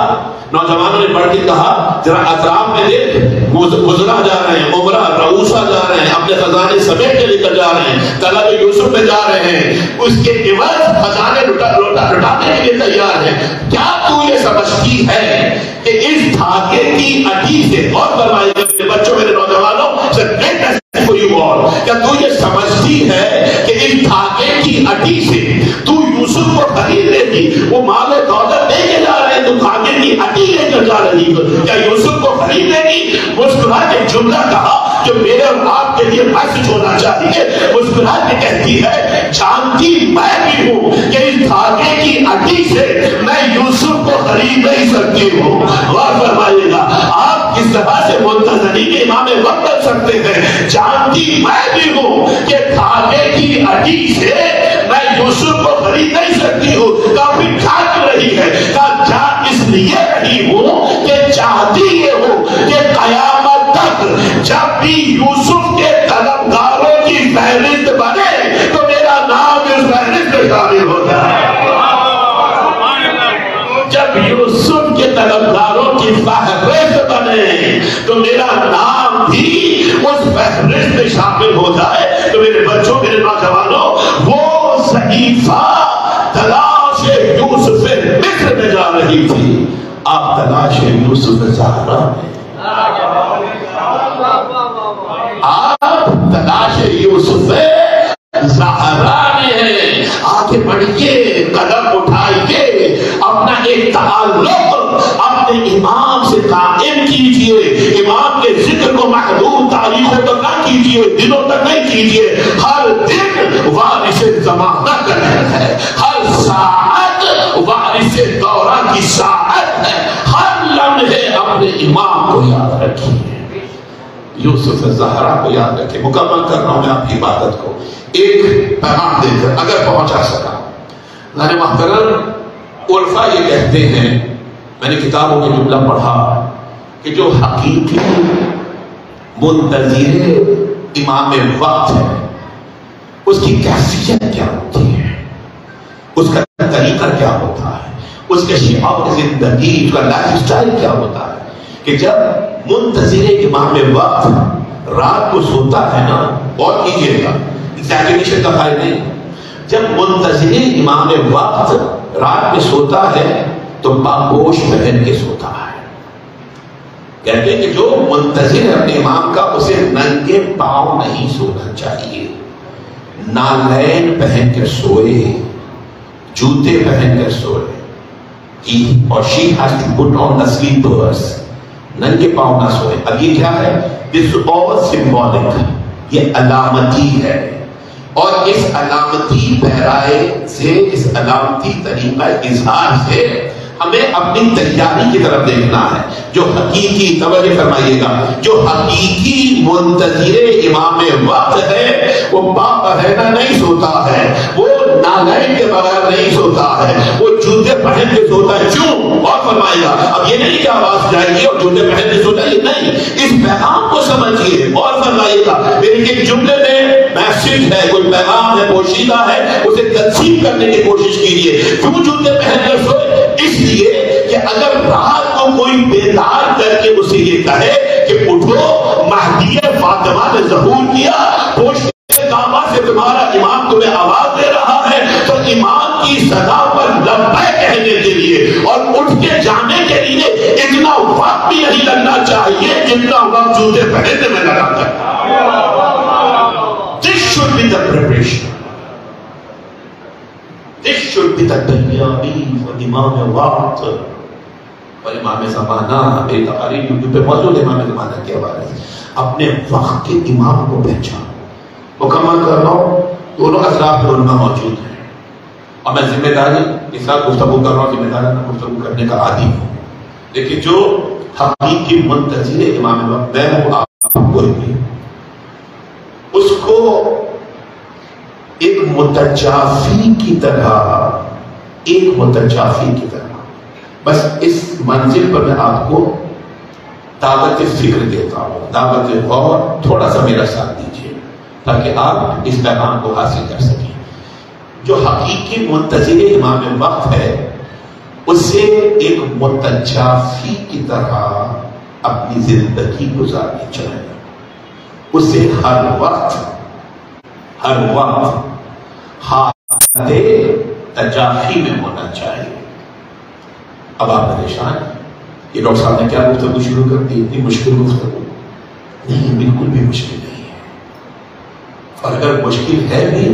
نوجوانوں نے بڑھ کے کہا ذرا اطراف میں دیکھ، وزراء جا رہے ہیں، عمرہ، رعوسہ جا رہے ہیں، اپنے خزانے سمیٹ کے لے کر جا رہے ہیں، طلب یوسف میں جا رہے ہیں، اس کے عوض خزانے لٹانے کے لیے تیار ہیں. کیا تو یہ سمجھتی ہے کہ اس دھاگے کی اٹی سے، اور فرمائے میرے بچوں، میرے نوجوانوں، کیا تو یہ سمجھتی ہے کہ اس دھاگے کی اٹی سے تو یوسف کو خرید لے گی؟ وہ مال و دولت لے کے جا رہے ہیں، تو دھاگے کی اٹی لے کر جا رہی ہے، کیا یوسف کو خرید لے گی؟ مسکرا کے جملہ کہا جو میرے اور آپ کے لیے میسج ہونا چاہیے. مسکرا کے کہتی ہے جانتی میں بھی ہوں کہ اس دھاگے کی اٹی سے میں یوسف کو خرید نہیں سکتی ہوں. غور فرمائیے گا، آپ کس طرح سے منتظرین امام وقت بن سکتے ہیں. جانتی میں بھی ہوں کہ دھاگے کی اٹی سے میں یوسف کو خرید نہیں سکتی ہوں. کافی ٹھاک رہی ہے، کہا جان اس لیے رہی ہوں کہ چاہتی یہ ہو کہ قیامت تک جب بھی یوسف کے طلبگاروں کی فہرست بنے تو میرا نام اس فہرست میں شامل ہو جائے. جب یوسف کے طلبگاروں کی فہرست بنے تو میرا نام بھی اس فہرست میں شامل ہو جائے. تو میرے بچوں، میرے نوجوانوں، وہ ضعیفہ تلاش یوسف مصر میں جا رہی تھی، آپ تلاش یوسف زہرا میں، آپ تلاش یوسف زہرا میں ہیں. آگے بڑھیے، قدم اٹھائیے، اپنا ایک تعلق اپنے امام سے قائم کیجئے. امام کے ذکر کو محدود تاریخوں تک نہ کیجئے، دنوں تک نہیں کیجئے. ہر دن وارث زمانہ کا ہے، ہر ساعت وارث دورہ کی ساعت ہے. ہر لمحے اپنے امام کو یاد رکھیے، یوسف زہرا کو یاد رکھیں. مکمل کر رہا ہوں میں آپ کی عبادت کو ایک پیغام دے کر، اگر پہنچا سکا. ذرا محترم، عرفا یہ کہتے ہیں، میں نے کتابوں میں جملہ پڑھا کہ جو حقیقی منتظر امام وقت ہے اس کی کیفیت کیا ہوتی ہے، اس کا طریقہ کیا ہوتا ہے، اس کے شعار زندگی، اس کا لائف سٹائل کیا ہوتا ہے. کہ جب منتظر امام وقت رات کو سوتا ہے نا، اور کیجئے گا، ایگزیجریشن کا فائدہ نہیں، جب منتظر امام وقت رات میں سوتا ہے تو پاپوش پہن کے سوتا ہے. کہتے ہیں کہ جو منتظر اپنے امام کا، اسے ننگے پاؤں نہیں سونا چاہیے، نالین پہن کر سوئے، جوتے پہن کر سوئے. He or she has to put on the slippers. ننگے پاؤں نہ سوئے. اب یہ کیا ہے؟ This is all symbolic. یہ علامتی ہے، اور اس علامتی پیرائے سے، اس علامتی طریقہ اظہار سے ہمیں اپنی تیاری کی طرف دیکھنا ہے. جو حقیقی، توجہ فرمائیے گا، جو حقیقی منتظر امام وقت ہے وہ باپہنا نہیں سوتا ہے، وہ نالائن کے بغیر نہیں سوتا ہے، وہ جوتے پہن کے سوتا ہے. کیوں؟ اور فرمائے گا. اب یہ نہیں کہ آواز جائے گی اور جوتے پہن کے سوتا ہے، نہیں، اس پیغام کو سمجھیے. اور فرمائیے گا میرے ایک جملے میں میسج ہے، کوئی پیغام ہے، پوشیدہ ہے، اسے تقسیم کرنے کی کوشش کیجیے. کیوں جوتے پہن کر سوئے؟ اس لیے کہ اگر رات کو کوئی بیدار کر کے اسے یہ کہے کہ اٹھو، مہدی فاطمہ نے ظہور کیا، پوشیدہ کعبہ سے تمہارا امام تمہیں آواز دے رہا ہے، تو امام کی صدا پر لبیک کہنے کے لیے اور اٹھ کے جانے کے لیے اتنا وقت بھی نہیں لگنا چاہیے جتنا وقت جوتے پہننے میں لگا کرتا. This should be the preparation. This should be the تیاری for امام وقت اور امام زمانہ. میری تقاریر یوٹیوب پہ موجود ہے امام زمانہ کے حوالے سے. اپنے وقت کے امام کو پہچان. مکمل کر رہا ہوں، دونوں اطراف علماء موجود ہیں اور میں ذمہ داری کے ساتھ گفتگو کر رہا ہوں، ذمہ داری میں گفتگو کرنے کا عادی ہوں. لیکن جو حقیقی منتظر امام وقت میں ہوں، آپ کوئی بھی اس کو ایک متجافی کی طرح بس اس منزل پر میں آپ کو دعوت فکر دیتا ہوں، دعوت غور. تھوڑا سا میرا ساتھ دیجیے تاکہ آپ اس پیغام کو حاصل کر سکیں. جو حقیقی منتظر امام وقت ہے اسے ایک متجافی کی طرح اپنی زندگی گزارنی چاہیے. اسے ہر وقت حالت تجافی میں ہونا چاہیے. اب آپ پریشان ہیں کہ ڈاکٹر صاحب نے کیا گفتگو شروع کر دی، اتنی مشکل گفتگو نہیں، بالکل بھی مشکل نہیں ہے. اور اگر مشکل ہے بھی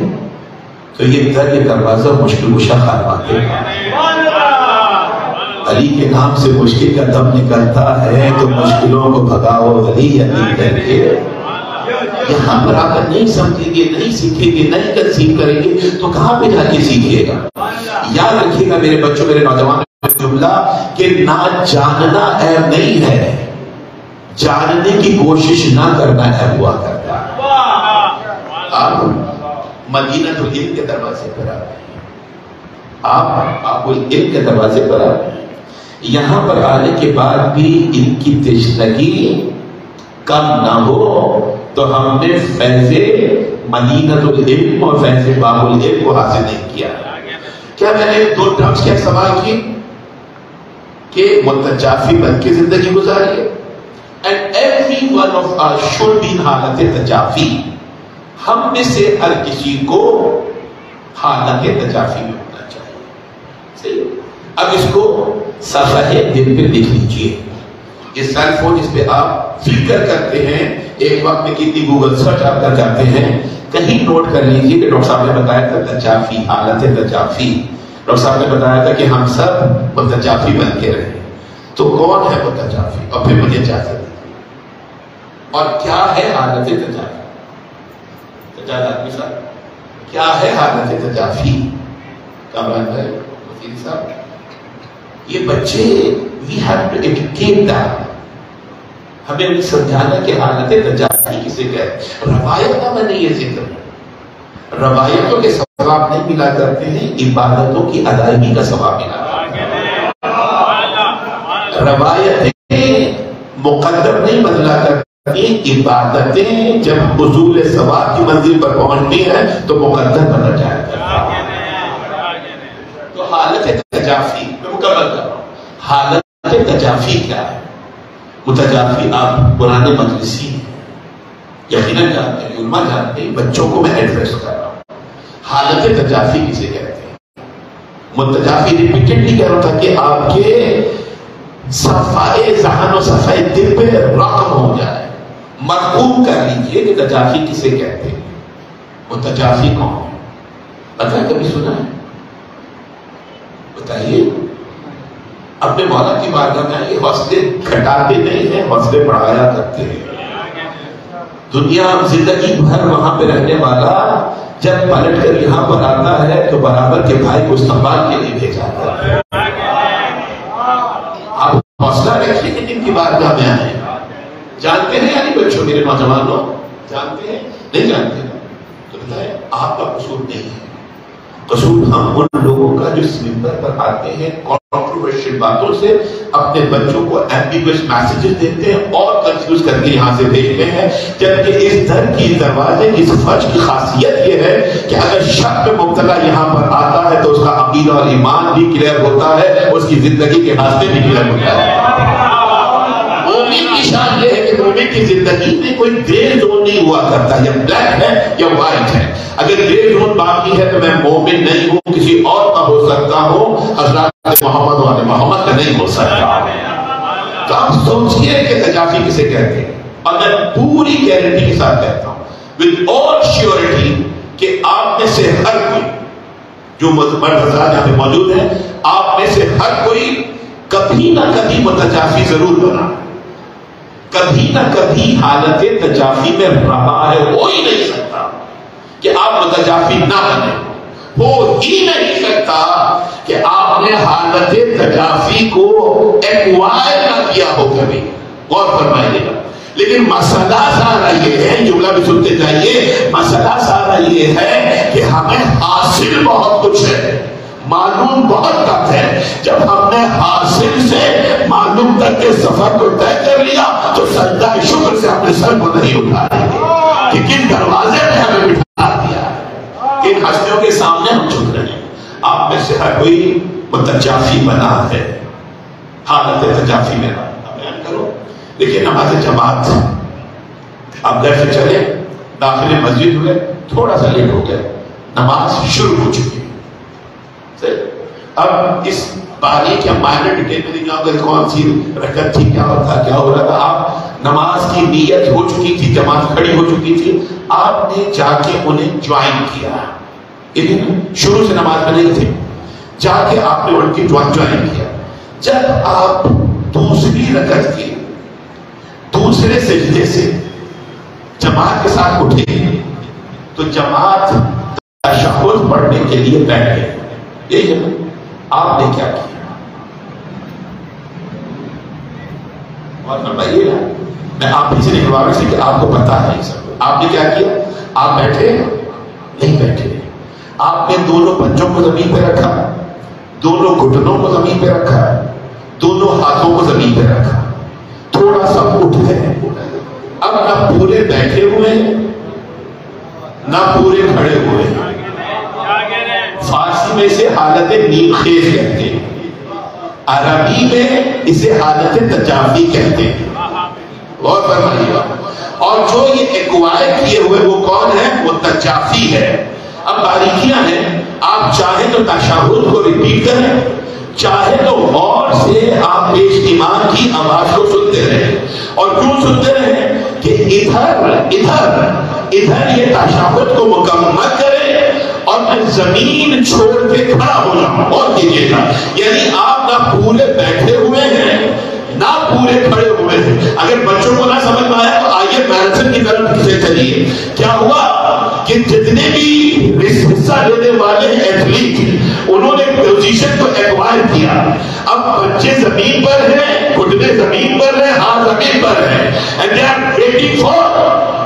تو یہ در یہ دروازہ مشکل کشا خانواتے علی کے نام سے مشکل کا دم نکلتا ہے تو مشکلوں کو بھگاؤ علی علی کر کے. یہاں پر آ کر نہیں سمجھیں گے، نہیں سیکھیں گے، نہیں کنسیو کریں گے تو کہاں پہ جا کے سیکھیے گا. یاد رکھیے گا میرے بچوں، میرے نوجوان، جملہ کہ نہ جاننا عیب نہیں ہے، جاننے کی کوشش نہ کرنا عیب ہوا کرتا ہے. آپ مدینہ تو علم کے دروازے پر آ رہے ہیں، آپ علم کے دروازے پر آ رہے ہیں. یہاں پر آنے کے بعد بھی ان کی تشنگی کم نہ ہو تو ہم نے فیض مدینہ العلم اور فیض باب العلم کو حاصل نہیں کیا. کیا میں نے دو ٹرمز کیا سوال کی کہ متجافی بن کے زندگی گزاری ہے. And every one of us should be حالت تجافی. ہم میں سے ہر کسی کو حالت تجافی میں ہونا چاہیے. صحیح. اب اس کو صفحے دل پہ لکھ لیجئے. یہ سیل فون جس پہ آپ فکر کرتے ہیں، ایک وقت میں کتنی گوگل سرچ آپ کر جاتے ہیں، کہیں نوٹ کر لیجئے کہ ڈاکٹر صاحب نے بتایا تھا تجافی، حالت تجافی. ڈاکٹر صاحب نے بتایا تھا کہ ہم سب متجافی بن کے رہے. تو کون ہے متجافی؟ اور پھر مجھے اجازت دیجیے. اور کیا ہے حالت تجافی؟ کیا ہے حالت تجافی؟ کامران بھائی، وزیر صاحب، یہ بچے we have to educate them. ہمیں انہیں سمجھانا کہ حالت تجافی کسے کہتے ہیں. روایت نامہ نہیں یہ ذکر، روایتوں کے ثواب نہیں ملا کرتے ہیں، عبادتوں کی ادائیگی کا ثواب ملا کرتے ہیں. روایتیں مقدر نہیں بدلا کرتے، عبادتیں جب حصول ثواب کی منزل پر پہنچتی ہیں تو مقدر بدل جاتا ہے. تو حالت تجافی میں مکمل کر رہا ہوں. حالت تجافی کیا ہے؟ متجافی آپ پرانے مجلسی یقیناً جانتے ہیں، علماء جانتے ہیں، بچوں کو میں ایڈریس کر رہا ہوں. حالت تجافی کسے کہتے ہیں؟ متجافی ریپیٹڈلی کہہ رہا تھا کہ آپ کے صفائے ذہن و صفائے دل پہ رقم ہو جائے. مرقوم کر لیجئے کہ تجافی کسے کہتے ہیں. متجافی کون ہے؟ پتہ ہے، کبھی سنا ہے؟ بتائیے. اپنے مولا کی بارگاہ میں یہ حوصلے گھٹاتے نہیں ہیں، حوصلے بڑھایا کرتے ہیں. دنیا زندگی بھر وہاں پہ رہنے والا جب پلٹ کر یہاں پر آتا ہے تو برابر کے بھائی کو استقبال کے لیے بھیجا جاتا ہے. حوصلہ رکھیے کہ جن کی بارگاہ میں آئے. جانتے ہیں یعنی بچوں میرے نوجوان لوگ جانتے ہیں نہیں جانتے تو بتائیں آپ کا قصور نہیں ہے. قصور ہم ان لوگوں کا جو اس منبر پر آتے ہیں کنٹروورشل باتوں سے اپنے بچوں کو ایمبیگوس میسیجز دیتے ہیں اور کنفیوز کر کے یہاں سے بھیجتے ہیں. جبکہ اس در کی دروازے اس فرش کی خاصیت یہ ہے کہ اگر شک میں مبتلا یہاں پر آتا ہے تو اس کا عقیدہ اور ایمان بھی کلیئر ہوتا ہے, اس کی زندگی کے راستے بھی کلیئر ہوتا ہے. مومن کی شان یہ ہے کہ مومن کی زندگی میں کوئی گرے زون نہیں ہوا کرتا, یا بلیک ہے یا وائٹ ہے. اگر گرے زون باقی ہے تو میں مومن نہیں ہوں, کسی اور کا ہو سکتا ہوں, حضرت محمد والے محمد کا نہیں ہو سکتا. تو آپ سوچئے کہ تجافی کسے کہتے ہیں, اور میں پوری گارنٹی کے ساتھ کہتا ہوں with all surety کہ آپ میں سے ہر کوئی جو مرد حضرات یہاں پہ موجود ہیں, آپ میں سے ہر کوئی کبھی نہ کبھی متجافی ضرور بنا, کبھی نہ کبھی حالت تجافی میں رہا ہے. ہو ہی نہیں سکتا کہ آپ متجافی نہ بنے, ہو ہی نہیں سکتا کہ آپ نے حالت تجافی کو ایکوائر نہ کیا ہو کبھی. غور فرمائیے گا. لیکن مسئلہ سارا یہ ہے, جملہ بھی سنتے جائیے, مسئلہ سارا یہ ہے کہ ہمیں حاصل بہت کچھ ہے, معلوم بہت کم ہے. جب ہم نے حاصل سے معلوم تک کے سفر کو طے کر لیا تو سجدہ شکر سے اپنے سر کو نہیں اٹھائیں گے کہ کن دروازے میں ہمیں بٹھا دیا ہے, کن ہستیوں کے سامنے ہم جھک رہے ہیں. آپ میں سے ہر کوئی متجافی بنا ہے, حالت تجافی میں بیان کرو. دیکھیے نماز جماعت, آپ گھر سے چلے, داخل مسجد ہوئے, تھوڑا سا لیٹ ہو گئے, نماز شروع ہو چکی ہے. اب اس باریک یا مائنر ڈیٹیل میں نہیں جاؤں گا کون سی رکعت تھی, کیا ہوتا, کیا ہو رہا تھا. آپ نماز کی نیت ہو چکی تھی, جماعت کھڑی ہو چکی تھی, آپ نے جا کے انہیں جوائن کیا. لیکن شروع سے نماز میں نہیں تھے, جا کے آپ نے ان کی جوائن کیا. جب آپ دوسری رکعت کی دوسرے سجدے سے جماعت کے ساتھ اٹھے تو جماعت تشہد پڑھنے کے لیے بیٹھ گئے. یہ آپ نے کیا کیا؟ اور فرمائیے نا, میں آپ ہی سے نکلوانے سے کہ آپ کو پتا ہے یہ سب. آپ نے کیا کیا؟ آپ بیٹھے نہیں بیٹھے, آپ نے دونوں پنجوں کو زمین پہ رکھا, دونوں گھٹنوں کو زمین پہ رکھا, دونوں ہاتھوں کو زمین پہ رکھا, تھوڑا سا اٹھ گئے. اب نہ پورے بیٹھے ہوئے ہیں نہ پورے کھڑے ہوئے ہیں. فارسی میں اسے حالت نیم خیز کہتے ہیں, عربی میں اسے حالت تجافی کہتے ہیں. غور فرمائیے گا. اور جو یہ ایکوائر کیے ہوئے وہ کون ہے؟ وہ تجافی ہے. اب باریکیاں ہیں, آپ چاہیں تو تشہد کو ریپیٹ کریں, چاہے تو غور سے آپ پیش ایمان کی آواز کو سنتے رہیں. اور کیوں سنتے رہیں کہ ادھر یہ تشہد کو مکمل کریں اور میں زمین چھوڑ کے کھڑا ہو جاؤں. اور کیجیے گا, یعنی آپ نہ پورے بیٹھے ہوئے ہیں نہ پورے کھڑے ہوئے ہیں. اگر بچوں کو نہ سمجھ میں آیا تو آئیے میراتھن کی طرف سے چلیے. کیا ہوا کہ جتنے بھی حصہ لینے والے ایتھلیٹ انہوں نے پوزیشن کو ایکوائر کیا. اب بچے زمین پر ہیں, گھٹنے زمین پر ہیں, ہاتھ زمین پر ہیں, and they are waiting for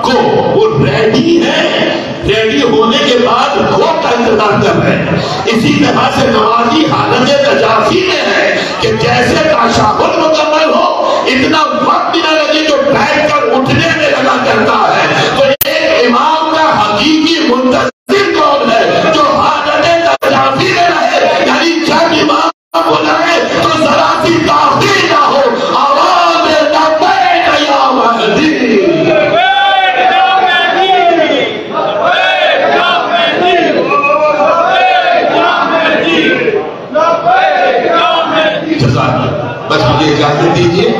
go. وہ ریڈی ہیں, ریڈی ہونے کے بعد وقت کا انتظار کر رہے ہیں. اسی طرح سے نمازی حالت تجافی میں ہے کہ جیسے تشہد مکمل ہو اتنا وقت بھی نہ لگے جو بیٹھ کر اٹھنے میں لگا کرتا ہے. تو ایک امام کا حقیقی منتظر کون ہے؟ جو حالت تجافی میں رہے, یعنی جب امام بلائے تو ذرا سی تاخیر نہ ہو, آواز لبیک یا مہدی. بس مجھے اجازت دیجیے کہ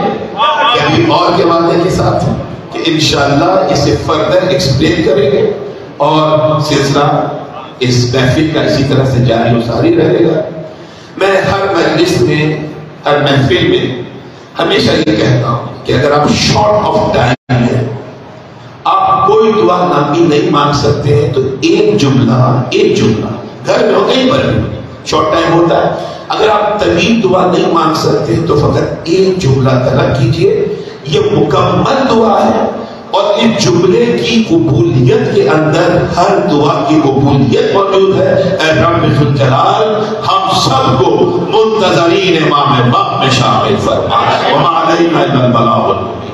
ابھی اور کے وعدے کے ساتھ کہ انشاءاللہ اسے فردر ایکسپلین کریں گے اور سلسلہ اس محفل کا اسی طرح سے جاری و ساری رہے گا. میں ہر مجلس میں, ہر محفل میں ہمیشہ یہ کہتا ہوں کہ اگر آپ شارٹ آف ٹائم ہیں, آپ کوئی دعا نامی نہیں مانگ سکتے ہیں, تو ایک جملہ گھر میں ہو, کہیں پر بھی شارٹ ٹائم ہوتا ہے, اگر آپ طویل دعا نہیں مانگ سکتے تو فقط ایک جملہ طلب کیجئے، یہ مکمل دعا ہے، اور اس جملے کی قبولیت کے اندر ہر دعا کی قبولیت موجود ہے۔ اے رب ذوالجلال ہم سب کو منتظرین امام مہدی میں شامل فرما، وما علینا الا البلاغ المبین۔